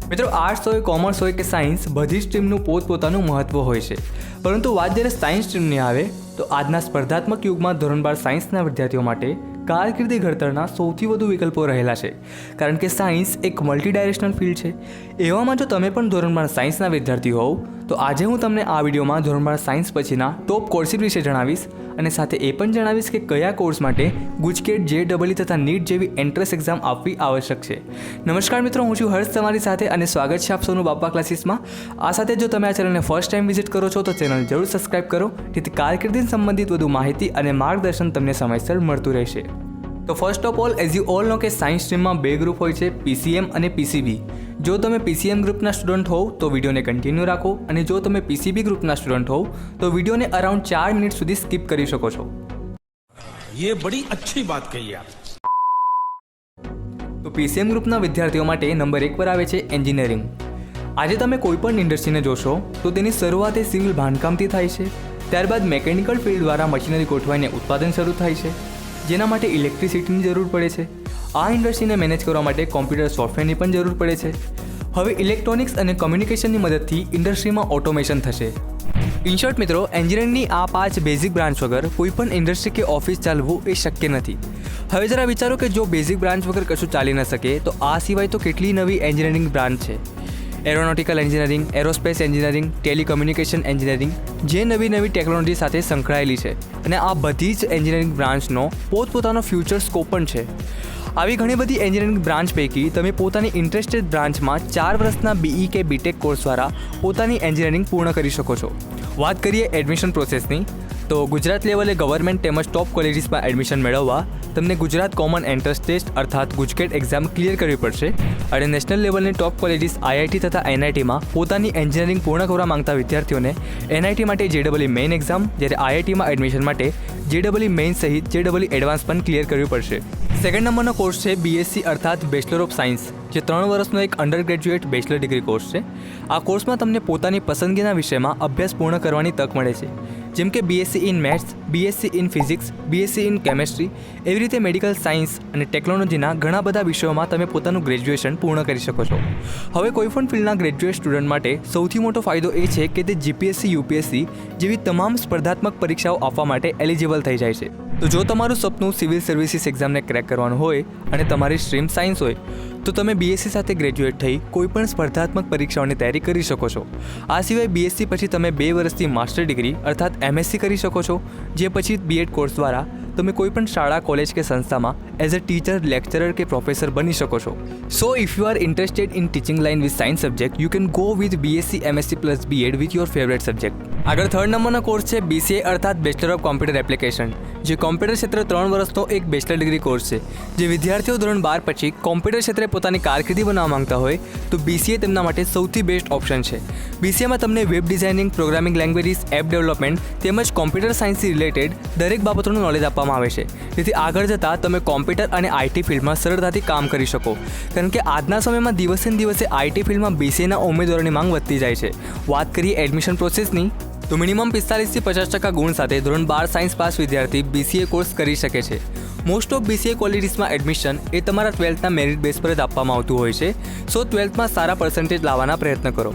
મિત્રો, આર્ટ્સ હોય, કોમર્સ હોય કે સાયન્સ, બધી સ્ટ્રીમનું પોતપોતાનું મહત્વ હોય છે. પરંતુ વાત જ્યારે સાયન્સ સ્ટ્રીમની આવે તો આજના સ્પર્ધાત્મક યુગમાં ધોરણ 12 સાયન્સના વિદ્યાર્થીઓ માટે કારકિર્દી ઘડતરના સૌથી વધુ વિકલ્પો રહેલા છે, કારણ કે સાયન્સ એક મલ્ટી ડાયરેક્શનલ ફિલ્ડ છે. એવામાં જો તમે પણ ધોરણ 12 સાયન્સના વિદ્યાર્થી હોવ તો આજે હું તમને આ વિડીયોમાં ધોરણ 12 સાયન્સ પછીના ટોપ કોર્સિસ વિશે જણાવીશ અને સાથે એ પણ જણાવીશ કે કયા કોર્સ માટે ગુજકેટ, JEE તથા નીટ જેવી એન્ટ્રન્સ એક્ઝામ આપવી આવશ્યક છે. નમસ્કાર મિત્રો, હું છું હર્ષ તમારી સાથે અને સ્વાગત છે આપ સૌનું બાપા ક્લાસીસમાં. આ સાથે જો તમે આ ચેનલને ફર્સ્ટ ટાઈમ વિઝિટ કરો છો તો ચેનલ જરૂર સબસ્ક્રાઇબ કરો, જેથી કારકિર્દી સંબંધિત વધુ માહિતી અને માર્ગદર્શન તમને સમયસર મળતું રહેશે. તો first of all, as you all know કે સાયન્સ સ્ટ્રીમમાં બે ગ્રુપ હોય છે, PCM અને PCB. જો તમે PCM ગ્રુપના સ્ટુડન્ટ હોવ તો વિડીયોને કન્ટિન્યુ રાખો અને જો તમે PCB ગ્રુપના સ્ટુડન્ટ હોવ તો વિડીયોને અરાઉન્ડ 4 મિનિટ સુધી સ્કીપ કરી શકો છો. ये बड़ी अच्छी बात कही आप. તો PCM ગ્રુપના વિદ્યાર્થીઓ માટે નંબર 1 પર આવે છે એન્જિનિયરિંગ. આજે તમે કોઈ પણ ઇન્ડસ્ટ્રીને જોશો તો તેની શરૂઆત એ સિવિલ બાંધકામથી થાય છે. ત્યારબાદ મેકેનિકલ ફિલ્ડ દ્વારા મશીનરી ગોઠવાઈને ઉત્પાદન શરૂ થાય છે, જેના માટે ઇલેક્ટ્રિસિટીની જરૂર પડે છે. આ ઇન્ડસ્ટ્રીને મેનેજ કરવા માટે કોમ્પ્યુટર સોફ્ટવેરની પણ જરૂર પડે છે. હવે ઇલેક્ટ્રોનિક્સ અને કમ્યુનિકેશનની મદદથી ઇન્ડસ્ટ્રીમાં ઓટોમેશન થશે. ઇન શોર્ટ મિત્રો, એન્જિનિયરિંગની આ 5 બેઝિક બ્રાન્ચ વગર કોઈ પણ ઇન્ડસ્ટ્રી કે ઓફિસ ચાલવું એ શક્ય નથી. હવે જરા વિચારો કે જો બેઝિક બ્રાન્ચ વગર કશું ચાલી ન શકે તો આ સિવાય તો કેટલી નવી એન્જિનિયરિંગ બ્રાન્ચ છે. Aeronautical engineering, aerospace engineering, telecommunication engineering, જે નવી ટેકનોલોજી સાથે સંકળાયેલી છે અને આ બધી જ એન્જિનિયરિંગ બ્રાન્ચનો પોતપોતાનો ફ્યુચર સ્કોપ પણ છે. આવી ઘણી બધી એન્જિનિયરિંગ બ્રાન્ચ પૈકી તમે પોતાની ઇન્ટરેસ્ટેડ બ્રાન્ચમાં 4 વર્ષના BE કે BTech કોર્સ દ્વારા પોતાની એન્જિનિયરિંગ પૂર્ણ કરી શકો છો. વાત કરીએ એડમિશન પ્રોસેસની, તો ગુજરાત લેવલે ગવર્મેન્ટ તેમજ ટોપ કોલેજીસમાં એડમિશન મેળવવા તમને ગુજરાત કોમન એન્ટ્રન્સ ટેસ્ટ અર્થાત ગુજકેટ એક્ઝામ ક્લિયર કરવી પડશે અને નેશનલ લેવલની ટોપ કોલેજીસ IIT તથા NITમાં પોતાની એન્જિનિયરિંગ પૂર્ણ કરવા માંગતા વિદ્યાર્થીઓને NIT માટે JEE મેઇન એક્ઝામ, જ્યારે IITમાં એડમિશન માટે JEE મેઇન સહિત JEE એડવાન્સ પણ ક્લિયર કરવી પડશે. સેકન્ડ નંબરનો કોર્સ છે BSc અર્થાત બેચલર ઓફ સાયન્સ, જે 3 વર્ષનો એક under graduate bachelor degree course છે. આ કોર્સમાં તમને પોતાની પસંદગીના વિષયમાં અભ્યાસ પૂર્ણ કરવાની તક મળે છે, જેમ કે BSc in maths, BSc in physics, BSc in chemistry. એવી રીતે મેડિકલ સાયન્સ અને ટેકનોલોજીના ઘણા બધા વિષયોમાં તમે પોતાનું ગ્રેજ્યુએશન પૂર્ણ કરી શકો છો. હવે કોઈપણ ફિલ્ડના ગ્રેજ્યુએટ સ્ટુડન્ટ માટે સૌથી મોટો ફાયદો એ છે કે તે GPSC, UPSC જેવી તમામ સ્પર્ધાત્મક પરીક્ષાઓ આપવા માટે એલિજિબલ થઈ જાય છે. તો જો તમારું સપનું સિવિલ સર્વિસીસ એક્ઝામને ક્રેક કરવાનું હોય અને તમારી સ્ટ્રીમ સાયન્સ હોય તો તમે BSc સાથે ગ્રેજ્યુએટ થઈ કોઈપણ સ્પર્ધાત્મક પરીક્ષાઓની તૈયારી કરી શકો છો. આ સિવાય BSc પછી તમે 2 વર્ષથી માસ્ટર ડિગ્રી અર્થાત MSc કરી શકો છો, જે પછી B.Ed કોર્સ દ્વારા તમે કોઈપણ શાળા, કોલેજ કે સંસ્થામાં એઝ અ ટીચર, લેક્ચરર કે પ્રોફેસર બની શકો છો. સો if you are interested in teaching line with science subject, you can go with BSc, MSc plus B.Ed with your favourite subject. આગળ થર્ડ નંબરનો કોર્સ છે BCA અર્થાત બેચલર ઓફ કોમ્પ્યુટર એપ્લિકેશન, જે computer ક્ષેત્રે 3 વર્ષનો એક બેચલર ડિગ્રી કોર્સ છે. જે વિદ્યાર્થીઓ ધોરણ 12 પછી કોમ્પ્યુટર ક્ષેત્રે પોતાની કારકિર્દી બનાવવા માંગતા હોય તો BCA તેમના માટે સૌથી બેસ્ટ ઓપ્શન છે. BCAમાં તમને web designing, programming languages, app development તેમજ કોમ્પ્યુટર સાયન્સથી રિલેટેડ દરેક બાબતોનું નોલેજ આપવામાં આવે છે, જેથી આગળ જતાં તમે કોમ્પ્યુટર અને IT ફિલ્ડમાં સરળતાથી કામ કરી શકો. કારણ કે આજના સમયમાં દિવસે ને દિવસે IT ફિલ્ડમાં BCAના ઉમેદવારોની માંગ વધતી જાય છે. વાત કરીએ એડમિશન પ્રોસેસની, તો મિનિમમ 45 થી 50% ગુણ સાથે ધોરણ 12 સાયન્સ પાસ વિદ્યાર્થી BCA કોર્સ કરી શકે છે. મોસ્ટ ઓફ BCA કોલેજીસમાં એડમિશન એ તમારા 12થના મેરિટ બેઝ પર જ આપવામાં આવતું હોય છે. સો 12થમાં સારા પર્સન્ટેજ લાવવાના પ્રયત્ન કરો.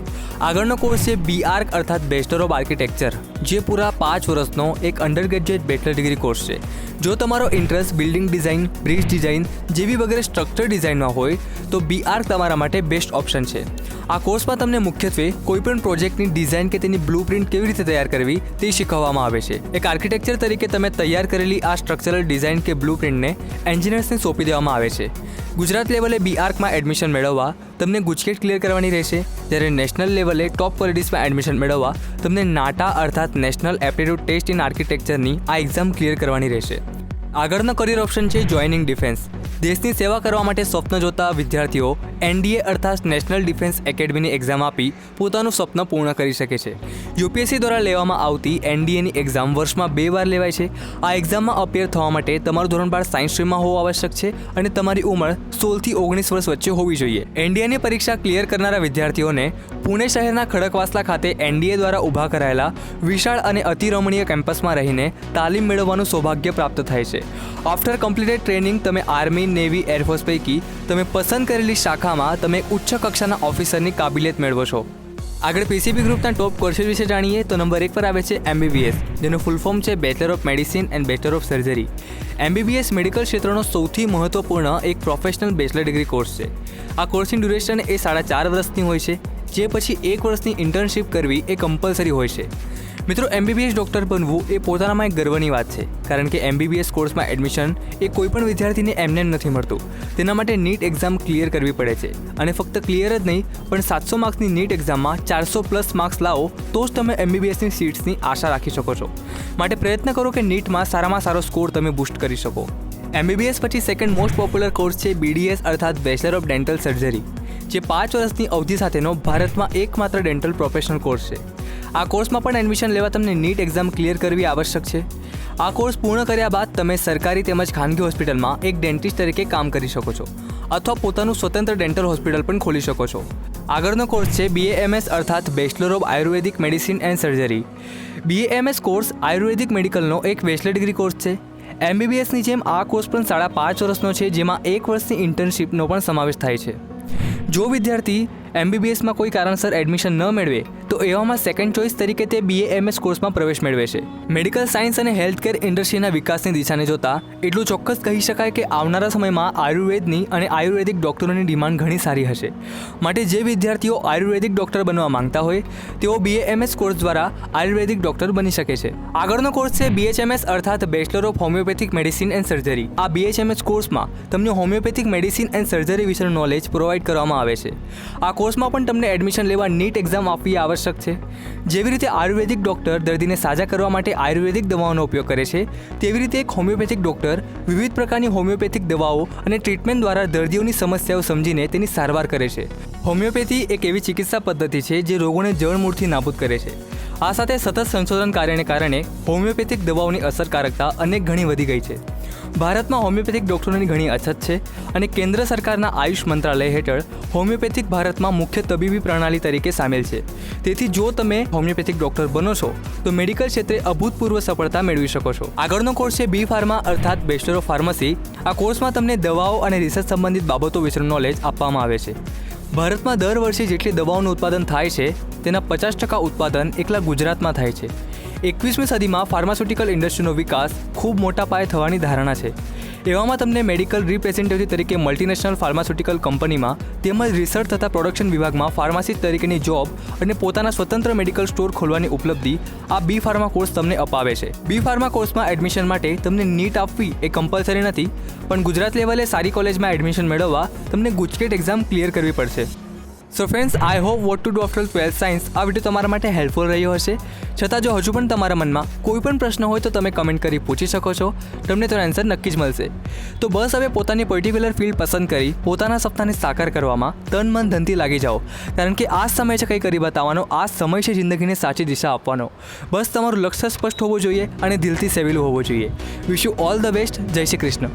આગળનો કોર્સ છે BArch અર્થાત બેચલર ઓફ આર્કિટેક્ચર, જે પૂરા 5 વર્ષનો એક under graduate bachelor degree course છે. જો તમારો interest building design, bridge design જેવી વગેરે સ્ટ્રક્ચર ડિઝાઇનમાં હોય તો BArch તમારા માટે બેસ્ટ ઓપ્શન છે. આ કોર્સમાં તમને મુખ્યત્વે કોઈપણ પ્રોજેક્ટની ડિઝાઇન કે તેની બ્લુપ્રિન્ટ કેવી રીતે તૈયાર કરવી તે શીખવવામાં આવે છે. એક આર્કિટેક્ચર તરીકે તમે તૈયાર કરેલી આ સ્ટ્રક્ચરલ ડિઝાઇન કે બ્લુપ્રિન્ટને એન્જિનિયર્સને સોંપી દેવામાં આવે છે. ગુજરાત લેવલે BArchમાં એડમિશન મેળવવા તમને ગુજકેટ ક્લિયર કરવાની રહેશે, જ્યારે નેશનલ લેવલે ટોપ કોલેજીસમાં એડમિશન મેળવવા તમને નાટા અર્થાત નેશનલ એપ્ટિટ્યૂડ ટેસ્ટ ઇન આર્કિટેક્ચરની આ એક્ઝામ ક્લિયર કરવાની રહેશે. આગળનો કરિયર ઓપ્શન છે જોઇનિંગ ડિફેન્સ. દેશની સેવા કરવા માટે સ્વપ્ન જોતા વિદ્યાર્થીઓ NDA અર્થાત નેશનલ ડિફેન્સ એકેડમીની એક્ઝામ આપી પોતાનું સ્વપ્ન પૂર્ણ કરી શકે છે. UPSC દ્વારા લેવામાં આવતી NDAની એક્ઝામ વર્ષમાં 2 વાર લેવાય છે. આ એક્ઝામમાં અપિયર થવા માટે તમારું ધોરણ 12 સાયન્સ સ્ટ્રીમમાં હોવું આવશ્યક છે અને તમારી ઉંમર 16 થી 19 વર્ષ વચ્ચે હોવી જોઈએ. NDAની પરીક્ષા ક્લિયર કરનારા વિદ્યાર્થીઓને પુણે શહેરના ખડકવાસલા ખાતે NDA દ્વારા ઊભા કરાયેલા વિશાળ અને અતિરમણીય કેમ્પસમાં રહીને તાલીમ મેળવવાનું સૌભાગ્ય પ્રાપ્ત થાય છે. આફ્ટર કમ્પ્લીટેડ ટ્રેનિંગ તમે આર્મી, નેવી, એરફોર્સ પૈકી તમે પસંદ કરેલી શાખામાં તમે ઉચ્ચ કક્ષાના ઓફિસરની કાબિલિયત મેળવો છો. આગળ પીસીબી ગ્રુપના ટોપ કોર્सेस વિશે જાણીએ તો નંબર 1 પર આવે છે MBBS, જેનું ફૂલ ફોર્મ છે bachelor of medicine and bachelor of surgery. MBBS medical ક્ષેત્રનો સૌથી મહત્વપૂર્ણ એક પ્રોફેશનલ બેચલર ડિગ્રી કોર્સ છે. આ કોર્સની ડ્યુરેશન એ 4.5 વર્ષની હોય છે, જે પછી 1 વર્ષની ઇન્ટર્નશિપ કરવી એ કમ્પલસરી હોય છે. મિત્રો, MBBS ડૉક્ટર બનવું એ પોતાનામાં એક ગર્વની વાત છે, કારણ કે MBBS કોર્સમાં એડમિશન એ કોઈપણ વિદ્યાર્થીને એમને નથી મળતું. તેના માટે નીટ એક્ઝામ ક્લિયર કરવી પડે છે, અને ફક્ત ક્લિયર જ નહીં પણ 700 માર્ક્સની નીટ એક્ઝામમાં 400+ માર્ક્સ લાવો તો જ તમે MBBSની સીટ્સની આશા રાખી શકો છો. માટે પ્રયત્ન કરો કે નીટમાં સારામાં સારો સ્કોર તમે બૂસ્ટ કરી શકો. MBBS પછી સેકન્ડ મોસ્ટ પોપ્યુલર કોર્સ છે BDS અર્થાત બેચલર ઓફ ડેન્ટલ સર્જરી, જે 5 વર્ષની અવધિ સાથેનો ભારતમાં એકમાત્ર ડેન્ટલ પ્રોફેશનલ કોર્સ છે. આ કોર્સમાં પણ એડમિશન લેવા તમને નીટ એક્ઝામ ક્લિયર કરવી આવશ્યક છે. આ કોર્સ પૂર્ણ કર્યા બાદ તમે સરકારી તેમજ ખાનગી હોસ્પિટલમાં એક ડેન્ટિસ્ટ તરીકે કામ કરી શકો છો, અથવા પોતાનું સ્વતંત્ર ડેન્ટલ હોસ્પિટલ પણ ખોલી શકો છો. આગળનો કોર્સ છે BAMS અર્થાત bachelor of Ayurvedic medicine and surgery. BAMS course Ayurvedic મેડિકલનો એક બેચલર ડિગ્રી કોર્સ છે. MBBSની જેમ આ કોર્સ પણ 5.5 વર્ષનો છે, જેમાં 1 વર્ષની ઇન્ટર્નશિપનો પણ સમાવેશ થાય છે. જો વિદ્યાર્થી MBBSમાં કોઈ કારણસર એડમિશન ન મેળવે તો એવામાં સેકન્ડ ચોઇસ તરીકે તે BAMS કોર્સમાં પ્રવેશ મેળવે છે. મેડિકલ સાયન્સ અને હેલ્થકેર ઇન્ડસ્ટ્રીના વિકાસની દિશાને જોતા એટલું ચોક્કસ કહી શકાય કે આવનારા સમયમાં આયુર્વેદની અને આયુર્વેદિક ડૉક્ટરોની ડિમાન્ડ ઘણી સારી હશે. માટે જે વિદ્યાર્થીઓ આયુર્વેદિક ડૉક્ટર બનવા માંગતા હોય તેઓ BAMS કોર્સ દ્વારા આયુર્વેદિક ડૉક્ટર બની શકે છે. આગળનો કોર્સ છે BHMS અર્થાત bachelor of homeopathic medicine and surgery. આ BHMS કોર્સમાં તમને હોમિયોપેથિક મેડિસિન એન્ડ સર્જરી વિશેનું નોલેજ પ્રોવાઈડ કરવામાં આવે છે. આ કોર્સમાં પણ તમને એડમિશન લેવા નીટ એક્ઝામ આપવી આવશ્યક છે. જેવી રીતે આયુર્વેદિક ડૉક્ટર દર્દીને સાજા કરવા માટે આયુર્વેદિક દવાઓનો ઉપયોગ કરે છે, તેવી રીતે એક હોમિયોપેથિક ડૉક્ટર વિવિધ પ્રકારની હોમિયોપેથિક દવાઓ અને ટ્રીટમેન્ટ દ્વારા દર્દીઓની સમસ્યાઓ સમજીને તેની સારવાર કરે છે. હોમિયોપેથી એક એવી ચિકિત્સા પદ્ધતિ છે જે રોગોને જડમૂળથી નાબૂદ કરે છે. આ સાથે સતત સંશોધન કાર્યને કારણે હોમિયોપેથિક દવાઓની અસરકારકતા અનેક ગણી વધી ગઈ છે. ભારતમાં હોમિયોપેથિક ડૉક્ટરોની ઘણી અછત છે, અને કેન્દ્ર સરકારના આયુષ મંત્રાલય હેઠળ હોમિયોપેથિક ભારતમાં મુખ્ય તબીબી પ્રણાલી તરીકે સામેલ છે. તેથી જો તમે હોમિયોપેથિક ડૉક્ટર બનો છો તો મેડિકલ ક્ષેત્રે અભૂતપૂર્વ સફળતા મેળવી શકો છો. આગળનો કોર્સ છે B ફાર્મા અર્થાત બેચલર ઓફ ફાર્મસી. આ કોર્સમાં તમને દવાઓ અને રિસર્ચ સંબંધિત બાબતો વિશેનું નોલેજ આપવામાં આવે છે. ભારતમાં દર વર્ષે જેટલી દવાઓનું ઉત્પાદન થાય છે તેના 50% ઉત્પાદન એકલા ગુજરાતમાં થાય છે. 21મી સદીમાં ફાર્માસ્યુટિકલ ઇન્ડસ્ટ્રીનો વિકાસ ખૂબ મોટા પાયે થવાની ધારણા છે. એવામાં તમને મેડિકલ રિપ્રેઝેન્ટેટિવ તરીકે મલ્ટીનેશનલ ફાર્માસ્યુટિકલ કંપનીમાં તેમજ રિસર્ચ તથા પ્રોડક્શન વિભાગમાં ફાર્માસિસ્ટ તરીકેની જોબ અને પોતાના સ્વતંત્ર મેડિકલ સ્ટોર ખોલવાની ઉપલબ્ધિ આ B ફાર્મા કોર્સ તમને અપાવે છે. B ફાર્મા કોર્સમાં એડમિશન માટે તમને નીટ આપવી એ કમ્પલસરી નથી, પણ ગુજરાત લેવલે સારી કોલેજમાં એડમિશન મેળવવા તમને ગુજકેટ એક્ઝામ ક્લિયર કરવી પડશે. So friends, I hope vote to do after 12th science આ વિડીયો તમારા માટે હેલ્પફુલ રહ્યો હશે. છતાં જો હજુ પણ તમારા મનમાં કોઈ પણ પ્રશ્ન હોય તો તમે કમેન્ટ કરી પૂછી શકો છો. તમને તેનો આન્સર નક્કી જ મળશે. તો બસ હવે પોતાની પર્ટિક્યુલર ફિલ્ડ પસંદ કરી પોતાના સપનાને સાકાર કરવામાં તન મન ધનથી લાગી જાઓ, કારણ કે આ સમય છે કંઈ કરી બતાવવાનો. આ સમય છે જિંદગીને સાચી દિશા આપવાનો. બસ તમારું લક્ષ્ય સ્પષ્ટ હોવું જોઈએ અને દિલથી સેવેલું હોવું જોઈએ. Wish you all the best. જય શ્રી કૃષ્ણ.